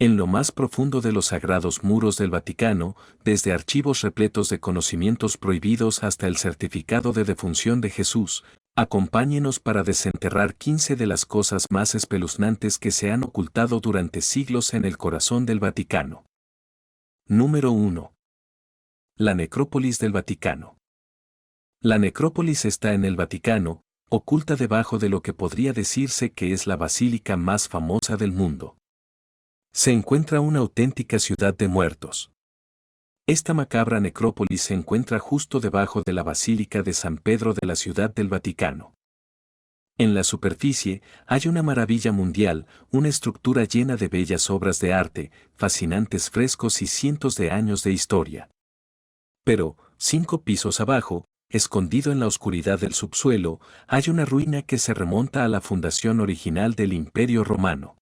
En lo más profundo de los sagrados muros del Vaticano, desde archivos repletos de conocimientos prohibidos hasta el certificado de defunción de Jesús, acompáñenos para desenterrar 15 de las cosas más espeluznantes que se han ocultado durante siglos en el corazón del Vaticano. Número 1. La necrópolis del Vaticano. La necrópolis está en el Vaticano, oculta debajo de lo que podría decirse que es la basílica más famosa del mundo. Se encuentra una auténtica ciudad de muertos. Esta macabra necrópolis se encuentra justo debajo de la Basílica de San Pedro de la Ciudad del Vaticano. En la superficie hay una maravilla mundial, una estructura llena de bellas obras de arte, fascinantes frescos y cientos de años de historia. Pero, 5 pisos abajo, escondido en la oscuridad del subsuelo, hay una ruina que se remonta a la fundación original del Imperio Romano.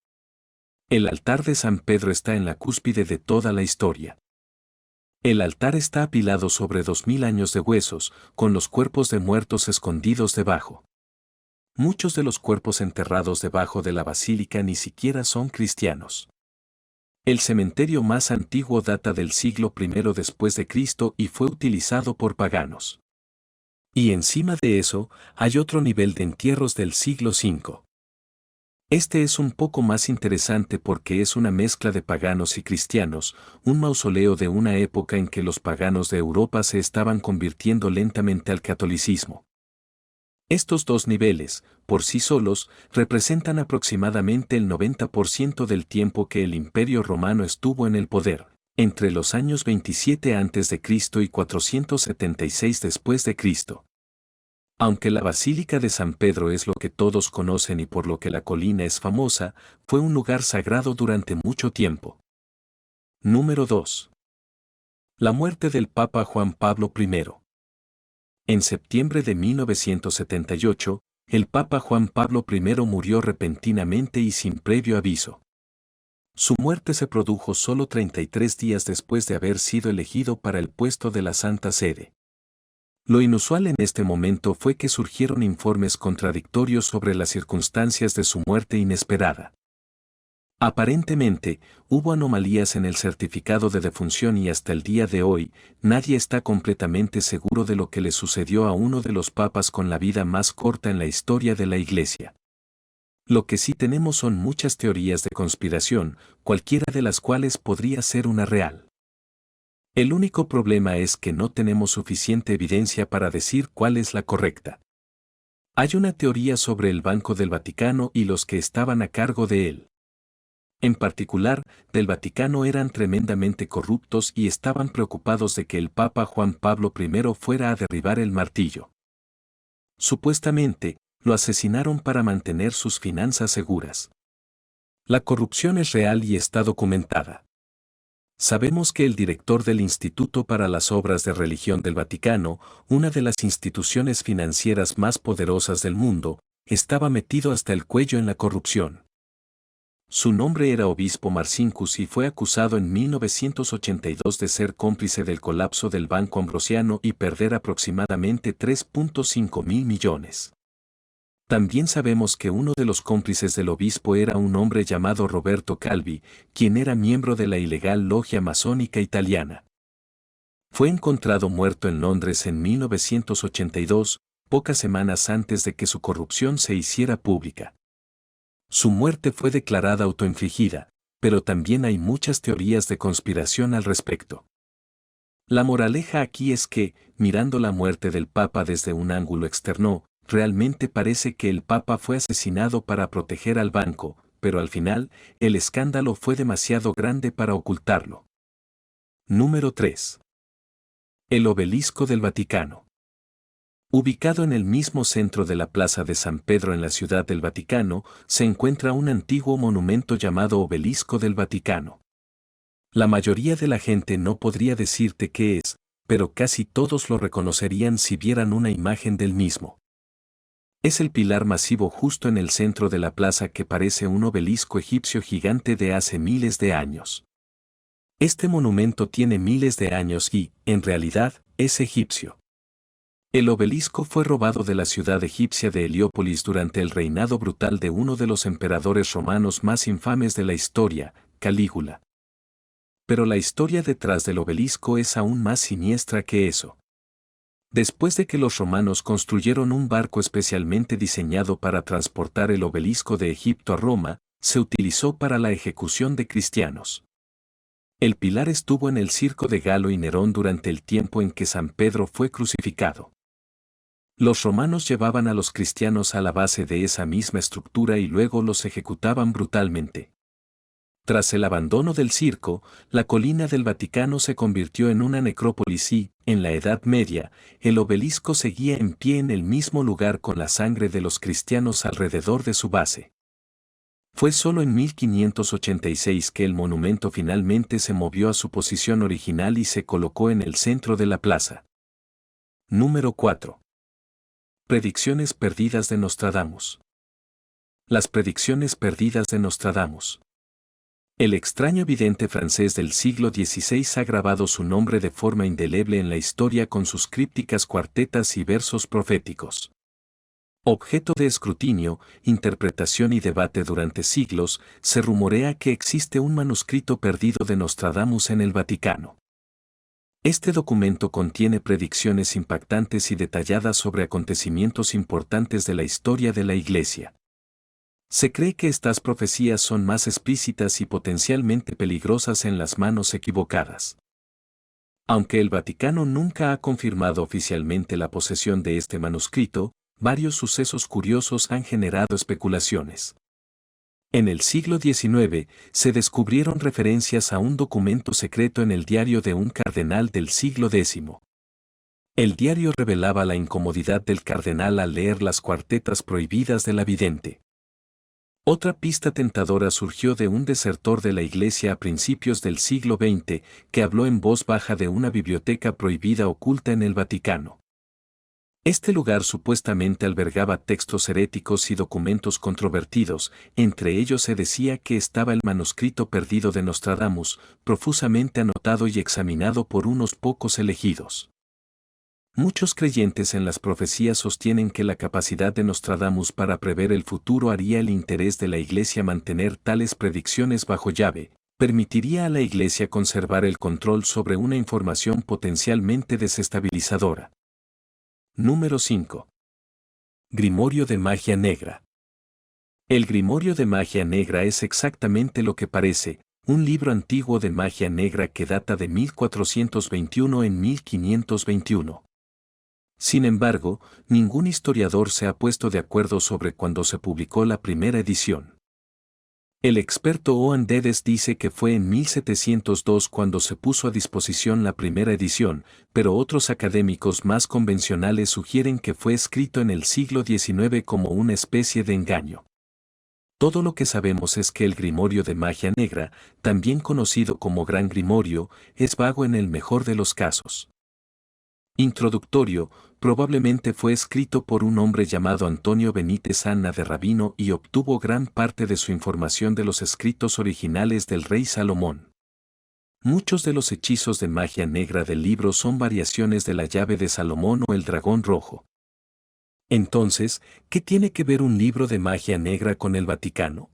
El altar de San Pedro está en la cúspide de toda la historia. El altar está apilado sobre 2000 años de huesos, con los cuerpos de muertos escondidos debajo. Muchos de los cuerpos enterrados debajo de la basílica ni siquiera son cristianos. El cementerio más antiguo data del siglo I después de Cristo y fue utilizado por paganos. Y encima de eso, hay otro nivel de entierros del siglo V. Este es un poco más interesante porque es una mezcla de paganos y cristianos, un mausoleo de una época en que los paganos de Europa se estaban convirtiendo lentamente al catolicismo. Estos dos niveles, por sí solos, representan aproximadamente el 90% del tiempo que el Imperio Romano estuvo en el poder, entre los años 27 a.C. y 476 después de Cristo. Aunque la Basílica de San Pedro es lo que todos conocen y por lo que la colina es famosa, fue un lugar sagrado durante mucho tiempo. Número 2. La muerte del Papa Juan Pablo I. En septiembre de 1978, el Papa Juan Pablo I murió repentinamente y sin previo aviso. Su muerte se produjo solo 33 días después de haber sido elegido para el puesto de la Santa Sede. Lo inusual en este momento fue que surgieron informes contradictorios sobre las circunstancias de su muerte inesperada. Aparentemente, hubo anomalías en el certificado de defunción y hasta el día de hoy, nadie está completamente seguro de lo que le sucedió a uno de los papas con la vida más corta en la historia de la Iglesia. Lo que sí tenemos son muchas teorías de conspiración, cualquiera de las cuales podría ser una real. El único problema es que no tenemos suficiente evidencia para decir cuál es la correcta. Hay una teoría sobre el Banco del Vaticano y los que estaban a cargo de él. En particular, del Vaticano eran tremendamente corruptos y estaban preocupados de que el Papa Juan Pablo I fuera a derribar el martillo. Supuestamente, lo asesinaron para mantener sus finanzas seguras. La corrupción es real y está documentada. Sabemos que el director del Instituto para las Obras de Religión del Vaticano, una de las instituciones financieras más poderosas del mundo, estaba metido hasta el cuello en la corrupción. Su nombre era Obispo Marcinkus y fue acusado en 1982 de ser cómplice del colapso del Banco Ambrosiano y perder aproximadamente 3.5 mil millones. También sabemos que uno de los cómplices del obispo era un hombre llamado Roberto Calvi, quien era miembro de la ilegal logia masónica italiana. Fue encontrado muerto en Londres en 1982, pocas semanas antes de que su corrupción se hiciera pública. Su muerte fue declarada autoinfligida, pero también hay muchas teorías de conspiración al respecto. La moraleja aquí es que, mirando la muerte del Papa desde un ángulo externo, realmente parece que el Papa fue asesinado para proteger al banco, pero al final, el escándalo fue demasiado grande para ocultarlo. Número 3. El Obelisco del Vaticano. Ubicado en el mismo centro de la Plaza de San Pedro en la Ciudad del Vaticano, se encuentra un antiguo monumento llamado Obelisco del Vaticano. La mayoría de la gente no podría decirte qué es, pero casi todos lo reconocerían si vieran una imagen del mismo. Es el pilar masivo justo en el centro de la plaza que parece un obelisco egipcio gigante de hace miles de años. Este monumento tiene miles de años y, en realidad, es egipcio. El obelisco fue robado de la ciudad egipcia de Heliópolis durante el reinado brutal de uno de los emperadores romanos más infames de la historia, Calígula. Pero la historia detrás del obelisco es aún más siniestra que eso. Después de que los romanos construyeron un barco especialmente diseñado para transportar el obelisco de Egipto a Roma, se utilizó para la ejecución de cristianos. El pilar estuvo en el circo de Galo y Nerón durante el tiempo en que San Pedro fue crucificado. Los romanos llevaban a los cristianos a la base de esa misma estructura y luego los ejecutaban brutalmente. Tras el abandono del circo, la colina del Vaticano se convirtió en una necrópolis y, en la Edad Media, el obelisco seguía en pie en el mismo lugar con la sangre de los cristianos alrededor de su base. Fue solo en 1586 que el monumento finalmente se movió a su posición original y se colocó en el centro de la plaza. Número 4. Predicciones perdidas de Nostradamus. Las predicciones perdidas de Nostradamus. El extraño vidente francés del siglo XVI ha grabado su nombre de forma indeleble en la historia con sus crípticas cuartetas y versos proféticos. Objeto de escrutinio, interpretación y debate durante siglos, se rumorea que existe un manuscrito perdido de Nostradamus en el Vaticano. Este documento contiene predicciones impactantes y detalladas sobre acontecimientos importantes de la historia de la Iglesia. Se cree que estas profecías son más explícitas y potencialmente peligrosas en las manos equivocadas. Aunque el Vaticano nunca ha confirmado oficialmente la posesión de este manuscrito, varios sucesos curiosos han generado especulaciones. En el siglo XIX, se descubrieron referencias a un documento secreto en el diario de un cardenal del siglo X. El diario revelaba la incomodidad del cardenal al leer las cuartetas prohibidas de la vidente. Otra pista tentadora surgió de un desertor de la Iglesia a principios del siglo XX, que habló en voz baja de una biblioteca prohibida oculta en el Vaticano. Este lugar supuestamente albergaba textos heréticos y documentos controvertidos, entre ellos se decía que estaba el manuscrito perdido de Nostradamus, profusamente anotado y examinado por unos pocos elegidos. Muchos creyentes en las profecías sostienen que la capacidad de Nostradamus para prever el futuro haría el interés de la Iglesia mantener tales predicciones bajo llave, permitiría a la Iglesia conservar el control sobre una información potencialmente desestabilizadora. Número 5. Grimorio de magia negra. El Grimorio de magia negra es exactamente lo que parece, un libro antiguo de magia negra que data de 1421 en 1521. Sin embargo, ningún historiador se ha puesto de acuerdo sobre cuándo se publicó la primera edición. El experto Owen Dedes dice que fue en 1702 cuando se puso a disposición la primera edición, pero otros académicos más convencionales sugieren que fue escrito en el siglo XIX como una especie de engaño. Todo lo que sabemos es que el Grimorio de magia negra, también conocido como Gran Grimorio, es vago en el mejor de los casos. Introductorio, probablemente fue escrito por un hombre llamado Antonio Benítez Anna de Rabino y obtuvo gran parte de su información de los escritos originales del rey Salomón. Muchos de los hechizos de magia negra del libro son variaciones de la llave de Salomón o el dragón rojo. Entonces, ¿qué tiene que ver un libro de magia negra con el Vaticano?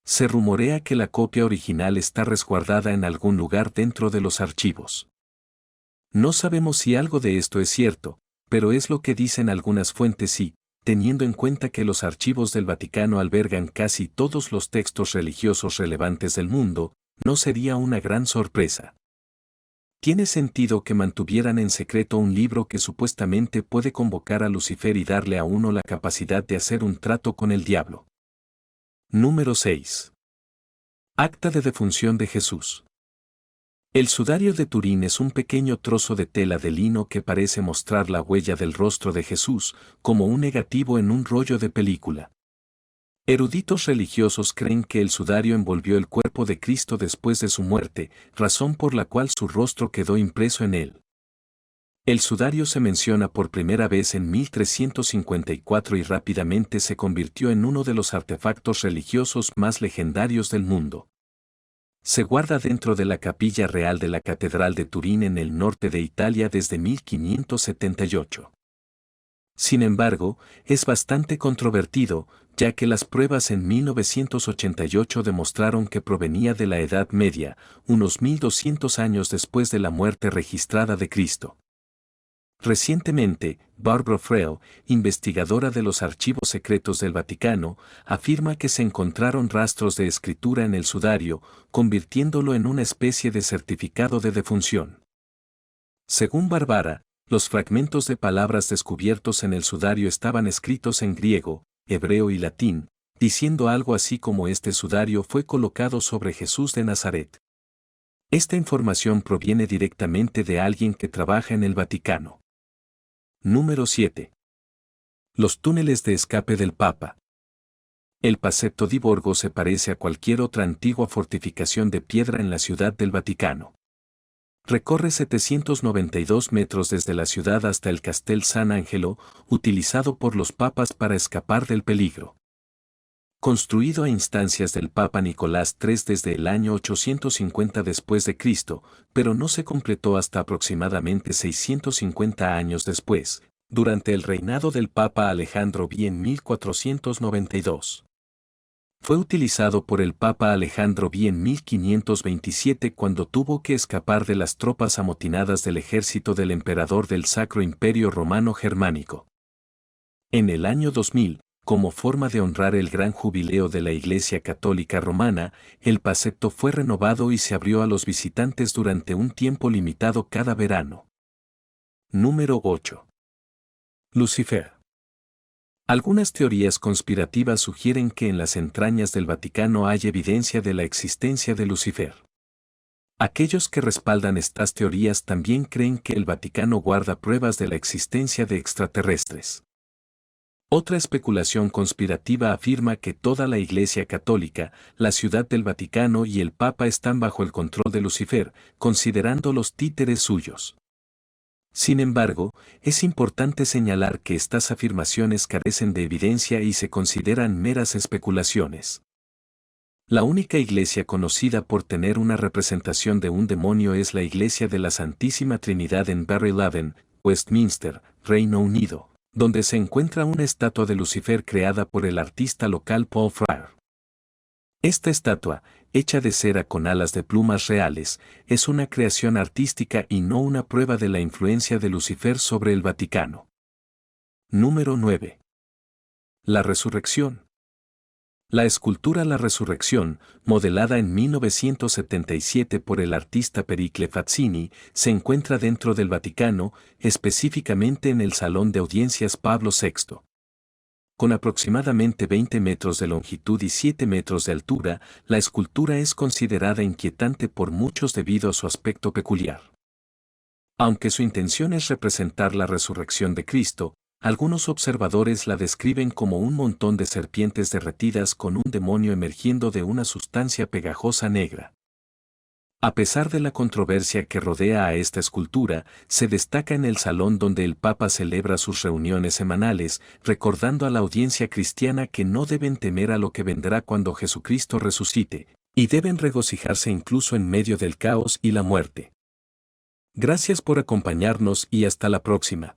Se rumorea que la copia original está resguardada en algún lugar dentro de los archivos. No sabemos si algo de esto es cierto, pero es lo que dicen algunas fuentes y, teniendo en cuenta que los archivos del Vaticano albergan casi todos los textos religiosos relevantes del mundo, no sería una gran sorpresa. Tiene sentido que mantuvieran en secreto un libro que supuestamente puede convocar a Lucifer y darle a uno la capacidad de hacer un trato con el diablo. Número 6. Acta de defunción de Jesús. El sudario de Turín es un pequeño trozo de tela de lino que parece mostrar la huella del rostro de Jesús, como un negativo en un rollo de película. Eruditos religiosos creen que el sudario envolvió el cuerpo de Cristo después de su muerte, razón por la cual su rostro quedó impreso en él. El sudario se menciona por primera vez en 1354 y rápidamente se convirtió en uno de los artefactos religiosos más legendarios del mundo. Se guarda dentro de la capilla real de la Catedral de Turín en el norte de Italia desde 1578. Sin embargo, es bastante controvertido, ya que las pruebas en 1988 demostraron que provenía de la Edad Media, unos 1200 años después de la muerte registrada de Cristo. Recientemente, Barbara Frale, investigadora de los archivos secretos del Vaticano, afirma que se encontraron rastros de escritura en el sudario, convirtiéndolo en una especie de certificado de defunción. Según Barbara, los fragmentos de palabras descubiertos en el sudario estaban escritos en griego, hebreo y latín, diciendo algo así como este sudario fue colocado sobre Jesús de Nazaret. Esta información proviene directamente de alguien que trabaja en el Vaticano. Número 7. Los túneles de escape del Papa. El Passetto di Borgo se parece a cualquier otra antigua fortificación de piedra en la ciudad del Vaticano. Recorre 792 metros desde la ciudad hasta el Castel San Angelo, utilizado por los papas para escapar del peligro. Construido a instancias del Papa Nicolás III desde el año 850 después de Cristo, pero no se completó hasta aproximadamente 650 años después, durante el reinado del Papa Alejandro V en 1492. Fue utilizado por el Papa Alejandro V en 1527 cuando tuvo que escapar de las tropas amotinadas del ejército del emperador del Sacro Imperio Romano Germánico. En el año 2000, como forma de honrar el gran jubileo de la Iglesia Católica Romana, el Passetto fue renovado y se abrió a los visitantes durante un tiempo limitado cada verano. Número 8. Lucifer. Algunas teorías conspirativas sugieren que en las entrañas del Vaticano hay evidencia de la existencia de Lucifer. Aquellos que respaldan estas teorías también creen que el Vaticano guarda pruebas de la existencia de extraterrestres. Otra especulación conspirativa afirma que toda la Iglesia Católica, la Ciudad del Vaticano y el Papa están bajo el control de Lucifer, considerándolos títeres suyos. Sin embargo, es importante señalar que estas afirmaciones carecen de evidencia y se consideran meras especulaciones. La única iglesia conocida por tener una representación de un demonio es la Iglesia de la Santísima Trinidad en Barrylhaven, Westminster, Reino Unido, donde se encuentra una estatua de Lucifer creada por el artista local Paul Frere. Esta estatua, hecha de cera con alas de plumas reales, es una creación artística y no una prueba de la influencia de Lucifer sobre el Vaticano. Número 9. La resurrección. La escultura La Resurrección, modelada en 1977 por el artista Pericle Fazzini, se encuentra dentro del Vaticano, específicamente en el Salón de Audiencias Pablo VI. Con aproximadamente 20 metros de longitud y 7 metros de altura, la escultura es considerada inquietante por muchos debido a su aspecto peculiar. Aunque su intención es representar la resurrección de Cristo, algunos observadores la describen como un montón de serpientes derretidas con un demonio emergiendo de una sustancia pegajosa negra. A pesar de la controversia que rodea a esta escultura, se destaca en el salón donde el Papa celebra sus reuniones semanales, recordando a la audiencia cristiana que no deben temer a lo que vendrá cuando Jesucristo resucite, y deben regocijarse incluso en medio del caos y la muerte. Gracias por acompañarnos y hasta la próxima.